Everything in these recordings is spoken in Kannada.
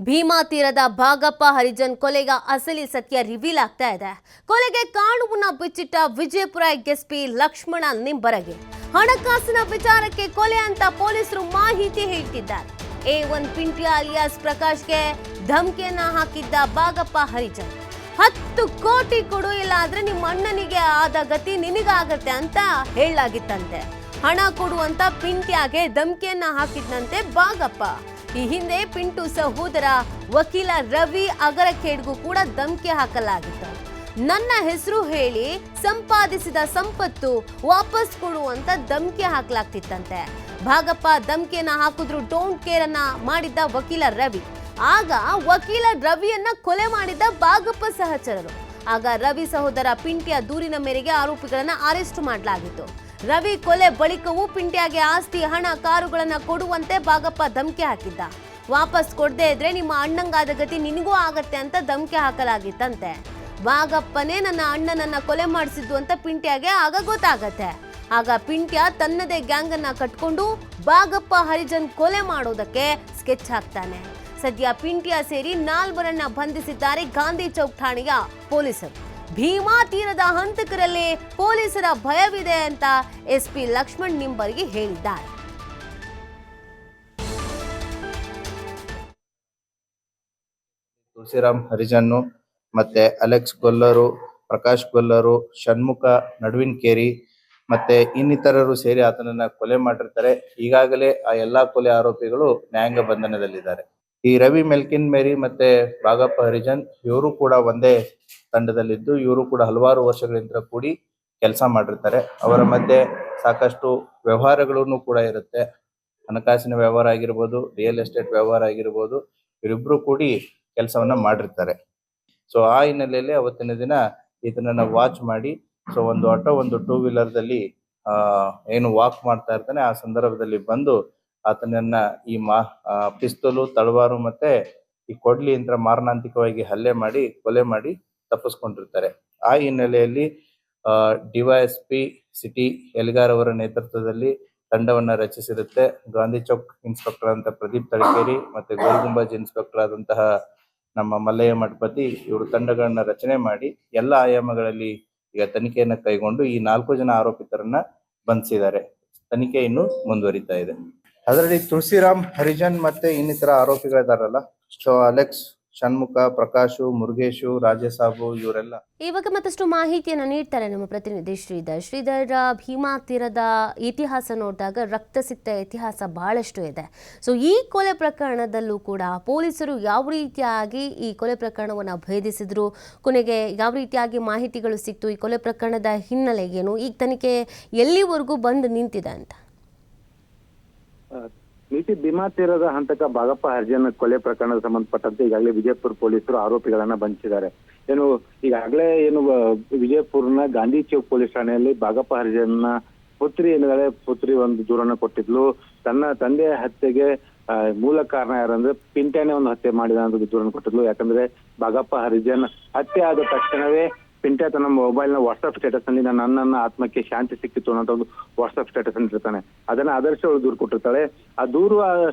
ಭೀಮಾ ತೀರದ ಭಾಗಪ್ಪ ಹರಿಜನ್ ಕೊಲೆಗ ಅಸಲಿ ಸತ್ಯ ರಿವೀಲ್ ಆಗ್ತಾ ಇದೆ. ಕೊಲೆಗೆ ಕಾರಣವನ್ನ ಬಿಚ್ಚಿಟ್ಟ ವಿಜಯಪುರ ಎಸ್ಪಿ ಲಕ್ಷ್ಮಣ ನಿಂಬರಗೆ ಹಣಕಾಸಿನ ವಿಚಾರಕ್ಕೆ ಕೊಲೆ ಅಂತ ಪೊಲೀಸರು ಮಾಹಿತಿ ಹೇಳ್ತಿದ್ದಾರೆ. A1 ಪಿಂಟಿ ಅಲಿಯಾಸ್ ಪ್ರಕಾಶ್ಗೆ ಧಮಕಿಯನ್ನ ಹಾಕಿದ್ದ ಭಾಗಪ್ಪ ಹರಿಜನ್ 10 ಕೋಟಿ ಕೊಡು, ಇಲ್ಲ ಆದ್ರೆ ನಿಮ್ಮ ಅಣ್ಣನಿಗೆ ಆದ ಗತಿ ನಿನಗಾಗತ್ತೆ ಅಂತ ಹೇಳಲಾಗಿತ್ತಂತೆ. ಹಣ ಕೊಡುವಂತ ಪಿಂಟ್ಯಾಗೆ ಧಮಕಿಯನ್ನ ಹಾಕಿದ್ನಂತೆ ಭಾಗಪ್ಪ. ಈ ಹಿಂದೆ ಪಿಂಟು ಸಹೋದರ ವಕೀಲ ರವಿ ಅಗರಖೇಡ್ಗೂ ಕೂಡ ಧಮಕಿ ಹಾಕಲಾಗಿತ್ತು. ನನ್ನ ಹೆಸರು ಹೇಳಿ ಸಂಪಾದಿಸಿದ ಸಂಪತ್ತು ವಾಪಸ್ ಕೊಡುವಂತ ಧಮಕಿ ಹಾಕಲಾಗ್ತಿತ್ತಂತೆ. ಭಾಗಪ್ಪ ಧಮಕಿಯನ್ನ ಹಾಕಿದ್ರು ಡೋಂಟ್ ಕೇರ್ ಅನ್ನ ಮಾಡಿದ್ದ ವಕೀಲ ರವಿ. ಆಗ ವಕೀಲ ರವಿಯನ್ನ ಕೊಲೆ ಮಾಡಿದ್ದ ಭಾಗಪ್ಪ ಸಹಚರರು. ಆಗ ರವಿ ಸಹೋದರ ಪಿಂಟ್ಯ ದೂರಿನ ಮೇರೆಗೆ ಆರೋಪಿಗಳನ್ನ ಅರೆಸ್ಟ್ ಮಾಡಲಾಗಿತ್ತು. ರವಿ ಕೊಲೆ ಬಳಿಕವೂ ಪಿಂಟ್ಯಾಗೆ ಆಸ್ತಿ, ಹಣ, ಕಾರುಗಳನ್ನ ಕೊಡುವಂತೆ ಭಾಗಪ್ಪ ಧಮಕಿ ಹಾಕಿದ್ದ. ವಾಪಸ್ ಕೊಡದೇ ಇದ್ರೆ ನಿಮ್ಮ ಅಣ್ಣಂಗಾದ ಗತಿ ನಿನಗೂ ಆಗತ್ತೆ ಅಂತ ಧಮಕಿ ಹಾಕಲಾಗಿತ್ತಂತೆ. ಭಾಗಪ್ಪನೇ ನನ್ನ ಅಣ್ಣನನ್ನ ಕೊಲೆ ಮಾಡಿಸಿದ್ದು ಅಂತ ಪಿಂಟ್ಯಾಗೆ ಆಗ ಗೊತ್ತಾಗತ್ತೆ. ಆಗ ಪಿಂಟ್ಯ ತನ್ನದೇ ಗ್ಯಾಂಗ್ ಅನ್ನ ಕಟ್ಕೊಂಡು ಭಾಗಪ್ಪ ಹರಿಜನ್ ಕೊಲೆ ಮಾಡೋದಕ್ಕೆ ಸ್ಕೆಚ್ ಹಾಕ್ತಾನೆ. ಸದ್ಯ ಪಿಂಟ್ಯ ಸೇರಿ 4 ಬಂಧಿಸಿದ್ದಾರೆ ಗಾಂಧಿ ಚೌಕ್ ಠಾಣೆಯ ಪೊಲೀಸರು. ಭೀಮಾ ತೀರದ ಹಂತಕರಲ್ಲಿ ಪೊಲೀಸರ ಭಯವಿದೆ ಅಂತ ಎಸ್ಪಿ ಲಕ್ಷ್ಮಣ್ ನಿಂಬರ್ಗಿ ಹೇಳಿದ್ದಾರೆ. ತುಳಸಿರಾಮ್ ಹರಿಜನ್ನು ಮತ್ತೆ ಅಲೆಕ್ಸ್ ಗೊಲ್ಲರು, ಪ್ರಕಾಶ್ ಗೊಲ್ಲರು, ಷಣ್ಮುಖ ನಡುವಿನಕೇರಿ ಮತ್ತೆ ಇನ್ನಿತರರು ಸೇರಿ ಆತನನ್ನ ಕೊಲೆ ಮಾಡಿರ್ತಾರೆ. ಈಗಾಗಲೇ ಆ ಎಲ್ಲಾ ಕೊಲೆ ಆರೋಪಿಗಳು ನ್ಯಾಯಾಂಗ ಬಂಧನದಲ್ಲಿದ್ದಾರೆ. ಈ ರವಿ ಮೆಲ್ಕಿನ್ ಮೇರಿ ಮತ್ತೆ ಭಾಗಪ್ಪ ಹರಿಜನ್ ಇವರು ಕೂಡ ಒಂದೇ ತಂಡದಲ್ಲಿದ್ದು ಇವರು ಕೂಡ ಹಲವಾರು ವರ್ಷಗಳಿಂದ ಕೂಡಿ ಕೆಲಸ ಮಾಡಿರ್ತಾರೆ. ಅವರ ಮಧ್ಯೆ ಸಾಕಷ್ಟು ವ್ಯವಹಾರಗಳನ್ನು ಕೂಡ ಇರುತ್ತೆ. ಹಣಕಾಸಿನ ವ್ಯವಹಾರ ಆಗಿರ್ಬೋದು, ರಿಯಲ್ ಎಸ್ಟೇಟ್ ವ್ಯವಹಾರ ಆಗಿರ್ಬೋದು, ಇವರಿಬ್ರು ಕೂಡಿ ಕೆಲಸವನ್ನ ಮಾಡಿರ್ತಾರೆ. ಸೊ ಆ ಹಿನ್ನೆಲೆಯಲ್ಲಿ ಅವತ್ತಿನ ದಿನ ಇದನ್ನ ವಾಚ್ ಮಾಡಿ ಒಂದು ಆಟೋ, ಒಂದು 2 ವೀಲರ್ದಲ್ಲಿ ಏನು ವಾಕ್ ಮಾಡ್ತಾ ಇರ್ತಾನೆ, ಆ ಸಂದರ್ಭದಲ್ಲಿ ಬಂದು ಆತನನ್ನ ಈ ಪಿಸ್ತೂಲು, ತಳವಾರು ಮತ್ತೆ ಈ ಕೊಡ್ಲಿ ಯಂತ್ರ ಮಾರಣಾಂತಿಕವಾಗಿ ಹಲ್ಲೆ ಮಾಡಿ ಕೊಲೆ ಮಾಡಿ ತಪ್ಪಿಸ್ಕೊಂಡಿರ್ತಾರೆ. ಆ ಹಿನ್ನೆಲೆಯಲ್ಲಿ ಡಿವೈಎಸ್ಪಿ ಸಿಟಿ ಎಲ್ಗಾರ್ ಅವರ ನೇತೃತ್ವದಲ್ಲಿ ತಂಡವನ್ನ ರಚಿಸಿರುತ್ತೆ. ಗಾಂಧಿ ಚೌಕ್ ಇನ್ಸ್ಪೆಕ್ಟರ್ ಅಂತ ಪ್ರದೀಪ್ ತಳಕೇರಿ ಮತ್ತೆ ಗೋಲ್ ಗುಂಬಾಜ್ ಇನ್ಸ್ಪೆಕ್ಟರ್ ಆದಂತಹ ನಮ್ಮ ಮಲ್ಲಯ್ಯ ಮಠಪತಿ ಇವರು ತಂಡಗಳನ್ನ ರಚನೆ ಮಾಡಿ ಎಲ್ಲ ಆಯಾಮಗಳಲ್ಲಿ ಈಗ ತನಿಖೆಯನ್ನ ಕೈಗೊಂಡು ಈ 4 ಆರೋಪಿತರನ್ನ ಬಂಧಿಸಿದ್ದಾರೆ. ತನಿಖೆ ಇನ್ನು ಮುಂದುವರಿತಾ ಇದೆ. ಅದರಲ್ಲಿ ತುಳಸಿರಾಮ್ ಹರಿಜನ್ ಮತ್ತೆ ಇನ್ನಿತರ ಆರೋಪಿಗಳಿದಾರಲ್ಲ, ಸೊ ಅಲೆಕ್ಸ್, ಷಣ್ಮುಖ, ಪ್ರಕಾಶು, ಮುರುಗೇಶು, ರಾಜೇಸಾಬು ಇವರೆಲ್ಲ ಇವಾಗ ಮತ್ತಷ್ಟು ಮಾಹಿತಿಯನ್ನು ನೀಡ್ತಾರೆ ನಮ್ಮ ಪ್ರತಿನಿಧಿ ಶ್ರೀಧರ್. ಭೀಮಾ ತೀರದ ಇತಿಹಾಸ ನೋಡಿದಾಗ ರಕ್ತಸಿಕ್ತ ಇತಿಹಾಸ ಬಹಳಷ್ಟು ಇದೆ. ಸೊ ಈ ಕೊಲೆ ಪ್ರಕರಣದಲ್ಲೂ ಕೂಡ ಪೊಲೀಸರು ಯಾವ ರೀತಿಯಾಗಿ ಈ ಕೊಲೆ ಪ್ರಕರಣವನ್ನು ಭೇದಿಸಿದ್ರು, ಕೊನೆಗೆ ಯಾವ ರೀತಿಯಾಗಿ ಮಾಹಿತಿಗಳು ಸಿಕ್ತು, ಈ ಕೊಲೆ ಪ್ರಕರಣದ ಹಿನ್ನೆಲೆ ಏನು, ಈ ತನಿಖೆ ಎಲ್ಲಿವರೆಗೂ ಬಂದು ನಿಂತಿದೆ ಅಂತ? ನೀತಿ ಭೀಮಾ ತೀರದ ಹಂತಕ ಭಾಗಪ್ಪ ಹರಿಜನ್ ಕೊಲೆ ಪ್ರಕರಣದ ಸಂಬಂಧಪಟ್ಟಂತೆ ಈಗಾಗಲೇ ವಿಜಯಪುರ ಪೊಲೀಸರು ಆರೋಪಿಗಳನ್ನ ಬಂಧಿಸಿದ್ದಾರೆ. ಈಗಾಗಲೇ ವಿಜಯಪುರ್ನ ಗಾಂಧಿ ಚೌಕ್ ಪೊಲೀಸ್ ಠಾಣೆಯಲ್ಲಿ ಭಾಗಪ್ಪ ಹರಿಜನ್ನ ಪುತ್ರಿ ಒಂದು ದೂರನ್ನ ಕೊಟ್ಟಿದ್ಲು. ತನ್ನ ತಂದೆಯ ಹತ್ಯೆಗೆ ಮೂಲ ಕಾರಣ ಯಾರಂದ್ರೆ ಪಿಂಟ್ಯಾನೆ ಒಂದು ಹತ್ಯೆ ಮಾಡಿದ ಅಂತ ದೂರನ್ನು ಕೊಟ್ಟಿದ್ಲು. ಯಾಕಂದ್ರೆ ಭಾಗಪ್ಪ ಹರಿಜನ್ ಹತ್ಯೆ ಆದ ತಕ್ಷಣವೇ ಪಿಂಟ್ಯಾ ತನ್ನ ಮೊಬೈಲ್ ನ ವಾಟ್ಸ್ಆಪ್ ಸ್ಟೇಟಸ್ ನಲ್ಲಿ ನನ್ನ ಆತ್ಮಕ್ಕೆ ಶಾಂತಿ ಸಿಕ್ಕಿತ್ತು ಅನ್ನೋ ಒಂದು ವಾಟ್ಸ್ಆಪ್ ಸ್ಟೇಟಸ್ ಇರ್ತಾನೆ. ಅದನ್ನ ಆದರ್ಶ ಅವಳು ದೂರು ಕೊಟ್ಟಿರ್ತಾಳೆ. ಆ ದೂರು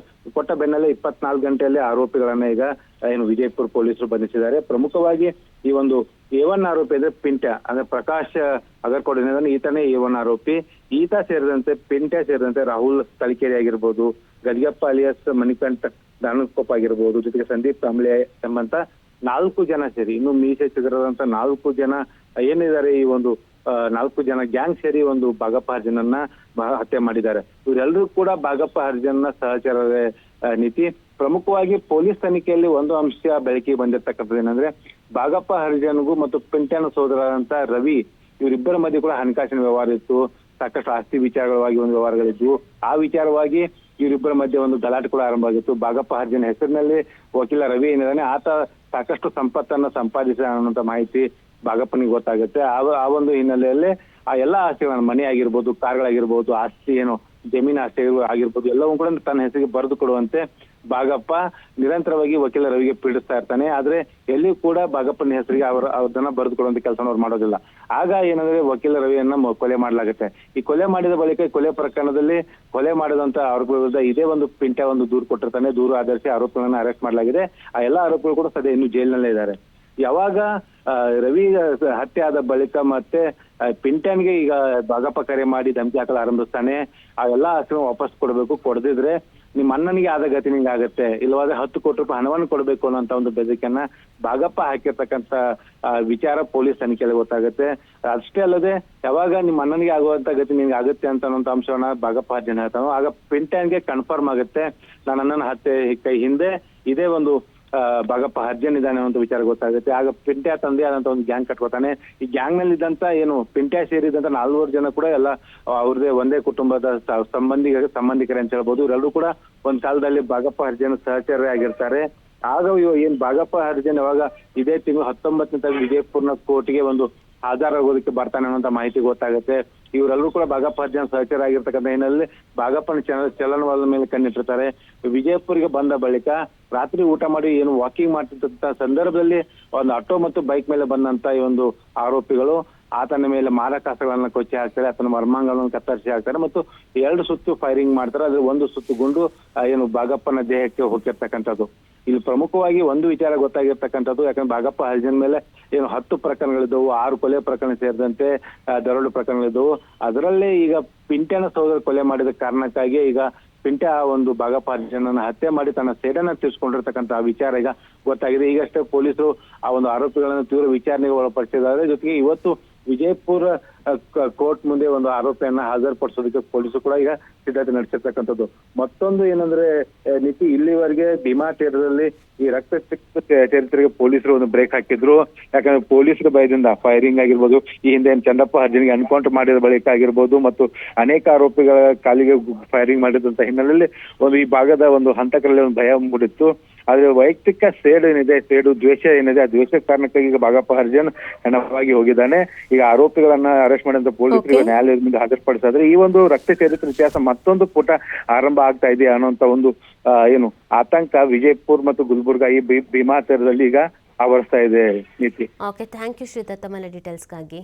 ಕೊಟ್ಟ ಬೆನ್ನಲ್ಲೇ 24 ಗಂಟೆಯಲ್ಲಿ ಆರೋಪಿಗಳನ್ನ ಈಗ ವಿಜಯಪುರ ಪೊಲೀಸರು ಬಂಧಿಸಿದ್ದಾರೆ. ಪ್ರಮುಖವಾಗಿ ಈ ಒಂದು A1 ಆರೋಪಿ ಅಂದ್ರೆ ಪಿಂಟ್ಯಾ ಅಂದ್ರೆ ಪ್ರಕಾಶ್ ಅಗರ್ಕೋಡಿನ ಈತನೇ A1 ಆರೋಪಿ. ಈತ ಸೇರಿದಂತೆ ಪಿಂಟ್ಯಾ ಸೇರಿದಂತೆ ರಾಹುಲ್ ತಲಕೇರಿ ಆಗಿರ್ಬೋದು, ಗಜಗಪ್ಪ ಅಲಿಯಾಸ್ ಮಣಿಕಂಠ ದಾನಕೋಪ್ ಆಗಿರ್ಬೋದು, ಜೊತೆಗೆ ಸಂದೀಪ್ ಕಾಂಬ್ಳೆ ಎಂಬಂತ 4 ಜನ ಸೇರಿ ಇನ್ನು ಮೀಸೆ ಚಿಗುರದಂತ 4 ಜನ ಏನಿದ್ದಾರೆ, ಈ ಒಂದು 4 ಜನ ಗ್ಯಾಂಗ್ ಸೇರಿ ಒಂದು ಭಾಗಪ್ಪ ಹರಿಜನನ್ನ ಹತ್ಯೆ ಮಾಡಿದ್ದಾರೆ. ಇವರೆಲ್ಲರೂ ಕೂಡ ಭಾಗಪ್ಪ ಹರಿಜನ್ನ ಸಹಚರರೇ. ನೀತಿ ಪ್ರಮುಖವಾಗಿ ಪೊಲೀಸ್ ತನಿಖೆಯಲ್ಲಿ ಒಂದು ಅಂಶ ಬೆಳಕಿಗೆ ಬಂದಿರ್ತಕ್ಕಂಥದ್ದು ಏನಂದ್ರೆ ಭಾಗಪ್ಪ ಹರಿಜನ್ಗೂ ಮತ್ತು ಪಿಂಟ್ಯಾನ ಸೋದರರಂತ ರವಿ ಇವರಿಬ್ಬರ ಮಧ್ಯೆ ಕೂಡ ಹಣಕಾಸಿನ ವ್ಯವಹಾರ ಇತ್ತು. ಸಾಕಷ್ಟು ಆಸ್ತಿ ವಿಚಾರಗಳವಾಗಿ ಒಂದು ವ್ಯವಹಾರಗಳಿದ್ವು. ಆ ವಿಚಾರವಾಗಿ ಇವರಿಬ್ಬರ ಮಧ್ಯೆ ಒಂದು ಗಲಾಟೆ ಕೂಡ ಆರಂಭ ಆಗಿತ್ತು. ಭಾಗಪ್ಪ ಹರಿಜನ್ ಹೆಸರಿನಲ್ಲಿ ವಕೀಲ ರವಿ ಏನಿದ್ದಾನೆ ಆತ ಸಾಕಷ್ಟು ಸಂಪತ್ತನ್ನ ಸಂಪಾದಿಸಿದ ಅನ್ನೋಂತ ಮಾಹಿತಿ ಭಾಗಪ್ಪನಿಗೆ ಗೊತ್ತಾಗುತ್ತೆ. ಆ ಒಂದು ಹಿನ್ನೆಲೆಯಲ್ಲಿ ಆ ಎಲ್ಲಾ ಆಸ್ತಿಗಳನ್ನ, ಮನೆ ಆಗಿರ್ಬೋದು, ಕಾರ್ಗಳಾಗಿರ್ಬೋದು, ಆಸ್ತಿ ಜಮೀನು ಆಸ್ತಿ ಆಗಿರ್ಬೋದು, ಎಲ್ಲವೂ ಕೂಡ ತನ್ನ ಹೆಸರಿಗೆ ಬರೆದು ಕೊಡುವಂತೆ ಭಾಗಪ್ಪ ನಿರಂತರವಾಗಿ ವಕೀಲ ರವಿಗೆ ಪೀಡಿಸ್ತಾ ಇರ್ತಾನೆ. ಆದ್ರೆ ಎಲ್ಲಿ ಕೂಡ ಭಾಗಪ್ಪನ ಹೆಸರಿಗೆ ಅದನ್ನ ಬರೆದು ಕೊಡುವಂತ ಕೆಲಸ ಅವ್ರು ಮಾಡೋದಿಲ್ಲ. ಆಗ ಏನಂದ್ರೆ ವಕೀಲ ರವಿಯನ್ನ ಕೊಲೆ ಮಾಡಲಾಗುತ್ತೆ. ಈ ಕೊಲೆ ಮಾಡಿದ ಬಳಿಕ ಈ ಕೊಲೆ ಪ್ರಕರಣದಲ್ಲಿ ಕೊಲೆ ಮಾಡಿದಂತ ಆರೋಪಿಗಳ ವಿರುದ್ಧ ಇದೇ ಒಂದು ಪಿಂಟ್ಯ ಒಂದು ದೂರು ಕೊಟ್ಟಿರ್ತಾನೆ. ದೂರು ಆಧರಿಸಿ ಆರೋಪಿಗಳನ್ನ ಅರೆಸ್ಟ್ ಮಾಡಲಾಗಿದೆ. ಆ ಎಲ್ಲಾ ಆರೋಪಿಗಳು ಕೂಡ ಸದ್ಯ ಇನ್ನು ಜೈಲಿನಲ್ಲೇ ಇದ್ದಾರೆ. ಯಾವಾಗ ರವಿ ಹತ್ಯೆ ಆದ ಬಳಿಕ ಮತ್ತೆ ಪಿಂಟ್ಯಾನ್ಗೆ ಈಗ ಭಾಗಪ್ಪ ಕರೆ ಮಾಡಿ ಧಮಕಿ ಹಾಕಲು ಆರಂಭಿಸ್ತಾನೆ. ಆ ಎಲ್ಲಾ ಆಸ್ತಿನ ವಾಪಸ್ ಕೊಡಬೇಕು, ಕೊಡದಿದ್ರೆ ನಿಮ್ಮ ಅಣ್ಣನಿಗೆ ಆದ ಗತಿ ನಿಂಗೆ ಆಗತ್ತೆ, ಇಲ್ಲವಾದ್ರೆ 10 ಕೋಟಿ ರೂಪಾಯಿ ಹಣವನ್ನು ಕೊಡಬೇಕು ಅನ್ನೋಂತ ಒಂದು ಬೆದರಿಕೆಯನ್ನ ಭಾಗಪ್ಪ ಹಾಕಿರ್ತಕ್ಕಂತ ವಿಚಾರ ಪೊಲೀಸ್ ತನಿಖೆಯಲ್ಲಿ ಗೊತ್ತಾಗುತ್ತೆ. ಅಷ್ಟೇ ಅಲ್ಲದೆ ಯಾವಾಗ ನಿಮ್ಮ ಅಣ್ಣನಿಗೆ ಆಗುವಂತ ಗತಿ ನಿನ್ಗೆ ಆಗುತ್ತೆ ಅಂತ ಅನ್ನೋಂತ ಅಂಶವನ್ನ ಭಾಗಪ್ಪ ಜನ ಹೇಳ್ತಾನೋ ಆಗ ಪಿಂಟ್ಯಾನ್ಗೆ ಕನ್ಫರ್ಮ್ ಆಗುತ್ತೆ ನನ್ನ ಅಣ್ಣನ ಹತ್ಯೆ ಕೈ ಹಿಂದೆ ಇದೇ ಒಂದು ಭಾಗಪ್ಪ ಹರ್ಜನ್ ಇದ್ದಾನೆ ಅನ್ನೋ ವಿಚಾರ ಗೊತ್ತಾಗುತ್ತೆ. ಆಗ ಪಿಂಟ್ಯಾ ತಂದೆ ಆದಂತ ಒಂದು ಗ್ಯಾಂಗ್ ಕಟ್ಕೋತಾನೆ. ಈ ಗ್ಯಾಂಗ್ ನಲ್ಲಿ ಇದ್ದಂತ ಏನು ಪಿಂಟ್ಯಾ ಸೇರಿದಂತ 4 ಜನ ಕೂಡ ಎಲ್ಲ ಅವ್ರದೇ ಒಂದೇ ಕುಟುಂಬದ ಸಂಬಂಧಿಕರೇ ಅಂತ ಹೇಳ್ಬೋದು. ಇವರೆಲ್ಲರೂ ಕೂಡ ಒಂದ್ ಕಾಲದಲ್ಲಿ ಭಾಗಪ್ಪ ಹರ್ಜನ್ ಸಹಚರ್ಯ ಆಗಿರ್ತಾರೆ. ಆಗ ಏನ್ ಭಾಗಪ್ಪ ಹರ್ಜನ್ ಯಾವಾಗ ಇದೇ ತಿಂಗಳು 19ನೇ ತಾರೀಕು ವಿಜಯಪುರ್ನ ಕೋರ್ಟ್ಗೆ ಒಂದು ಹಾಜರಾಗೋದಕ್ಕೆ ಬರ್ತಾನೆ ಅನ್ನೋಂತ ಮಾಹಿತಿ ಗೊತ್ತಾಗುತ್ತೆ. ಇವರೆಲ್ಲರೂ ಕೂಡ ಭಾಗಪ್ಪ ಹರ್ಜನ್ ಸಹಚರ ಆಗಿರ್ತಕ್ಕಂಥ ಹಿನ್ನೆಲೆಯಲ್ಲಿ ಭಾಗಪ್ಪನ ಚಲನವಲನ ಮೇಲೆ ಕಣ್ಣಿಟ್ಟಿರ್ತಾರೆ. ವಿಜಯಪುರಿಗೆ ಬಂದ ಬಳಿಕ ರಾತ್ರಿ ಊಟ ಮಾಡಿ ಏನು ವಾಕಿಂಗ್ ಮಾಡ್ತಿದ್ದಂತ ಸಂದರ್ಭದಲ್ಲಿ ಒಂದು ಆಟೋ ಮತ್ತು ಬೈಕ್ ಮೇಲೆ ಬಂದಂತ ಈ ಒಂದು ಆರೋಪಿಗಳು ಆತನ ಮೇಲೆ ಮಾರಕಾಸ್ತ್ರಗಳನ್ನ ಕೊಚ್ಚಿ ಹಾಕ್ತಾರೆ, ಆತನ ಮರ್ಮಾಂಗಗಳನ್ನು ಕತ್ತರಿಸಿ ಹಾಕ್ತಾರೆ ಮತ್ತು 2 ಸುತ್ತು ಫೈರಿಂಗ್ ಮಾಡ್ತಾರೆ. ಅದ್ರ 1 ಸುತ್ತು ಗುಂಡು ಏನು ಭಾಗಪ್ಪನ ದೇಹಕ್ಕೆ ಹೋಗಿರ್ತಕ್ಕಂಥದ್ದು. ಇಲ್ಲಿ ಪ್ರಮುಖವಾಗಿ ಒಂದು ವಿಚಾರ ಗೊತ್ತಾಗಿರ್ತಕ್ಕಂಥದ್ದು, ಯಾಕಂದ್ರೆ ಭಾಗಪ್ಪ ಹರ್ಜನ್ ಮೇಲೆ ಏನು 10 ಪ್ರಕರಣಗಳಿದ್ದವು, 6 ಕೊಲೆ ಪ್ರಕರಣ ಸೇರಿದಂತೆ ದರೋಡೆ ಪ್ರಕರಣಗಳಿದ್ದವು. ಅದರಲ್ಲೇ ಈಗ ಪಿಂಟ್ಯಾನ ಸಹೋದರ ಕೊಲೆ ಮಾಡಿದ ಕಾರಣಕ್ಕಾಗಿ ಈಗ ಪಿಂಟ್ಯಾ ಒಂದು ಭಾಗಪ್ಪ ಹರ್ಜನನ್ನ ಹತ್ಯೆ ಮಾಡಿ ತನ್ನ ಸೇಡನ್ನ ತೀರ್ಸ್ಕೊಂಡಿರ್ತಕ್ಕಂಥ ವಿಚಾರ ಈಗ ಗೊತ್ತಾಗಿದೆ. ಈಗಷ್ಟೇ ಪೊಲೀಸರು ಆ ಒಂದು ಆರೋಪಿಗಳನ್ನು ತೀವ್ರ ವಿಚಾರಣೆಗೆ ಒಳಪಡಿಸಿದ್ದಾರೆ. ಜೊತೆಗೆ ಇವತ್ತು ವಿಜಯಪುರ ಕೋರ್ಟ್ ಮುಂದೆ ಒಂದು ಆರೋಪಿಯನ್ನ ಹಾಜರುಪಡಿಸೋದಕ್ಕೆ ಪೊಲೀಸರು ಕೂಡ ಈಗ ಸಿದ್ಧತೆ ನಡೆಸಿರ್ತಕ್ಕಂಥದ್ದು. ಮತ್ತೊಂದು ಏನಂದ್ರೆ ನೀತಿ ಇಲ್ಲಿವರೆಗೆ ಭೀಮಾ ತೀರದಲ್ಲಿ ಈ ರಕ್ತ ಚರಿತ್ರೆಗೆ ಪೊಲೀಸರು ಒಂದು ಬ್ರೇಕ್ ಹಾಕಿದ್ರು. ಯಾಕಂದ್ರೆ ಪೊಲೀಸರ ಭಯದಿಂದ ಫೈರಿಂಗ್ ಆಗಿರ್ಬೋದು, ಈ ಹಿಂದೆ ಚಂದಪ್ಪ ಹರ್ಜನ್ಗೆ ಎನ್ಕೌಂಟರ್ ಮಾಡಿದ ಬಳಿಕ ಆಗಿರ್ಬೋದು ಮತ್ತು ಅನೇಕ ಆರೋಪಿಗಳ ಕಾಲಿಗೆ ಫೈರಿಂಗ್ ಮಾಡಿದಂತ ಹಿನ್ನೆಲೆಯಲ್ಲಿ ಈ ಭಾಗದ ಒಂದು ಹಂತಕರಲ್ಲಿ ಒಂದು ಭಯ ಮೂಡಿತ್ತು. ಆದ್ರೆ ವೈಯಕ್ತಿಕ ಸೇಡು ದ್ವೇಷ ಏನಿದೆ, ಆ ದ್ವೇಷ ಕಾರಣಕ್ಕಾಗಿ ಈಗ ಭಾಗಪ್ಪ ಹರ್ಜನ್ ಹೆಣವಾಗಿ ಹೋಗಿದ್ದಾನೆ. ಈಗ ಆರೋಪಿಗಳನ್ನ ಅರೆಸ್ಟ್ ಮಾಡಿದಂತ ಪೊಲೀಸರಿಗೆ ನ್ಯಾಯಾಲಯದ ಮುಂದೆ ಹಾಜರುಪಡಿಸಿದ್ರೆ ಈ ಒಂದು ರಕ್ತ ಚರಿತ್ರೆ ಇತಿಹಾಸ ಮತ್ತೊಂದು ಪುಟ ಆರಂಭ ಆಗ್ತಾ ಇದೆ ಅನ್ನೋಂತ ಒಂದು ಏನು ಆತಂಕ ವಿಜಯಪುರ್ ಮತ್ತು ಗುಲ್ಬರ್ಗಾ ಈ ಭೀಮಾ ತೀರದಲ್ಲಿ ಈಗ ಆವರಿಸ್ತಾ ಇದೆ. ನೀತಿ. ಓಕೆ, ಥ್ಯಾಂಕ್ ಯು ಶ್ರೀದತ್ತ, ತಮ್ಮ ಡೀಟೇಲ್ಸ್ಗಾಗಿ.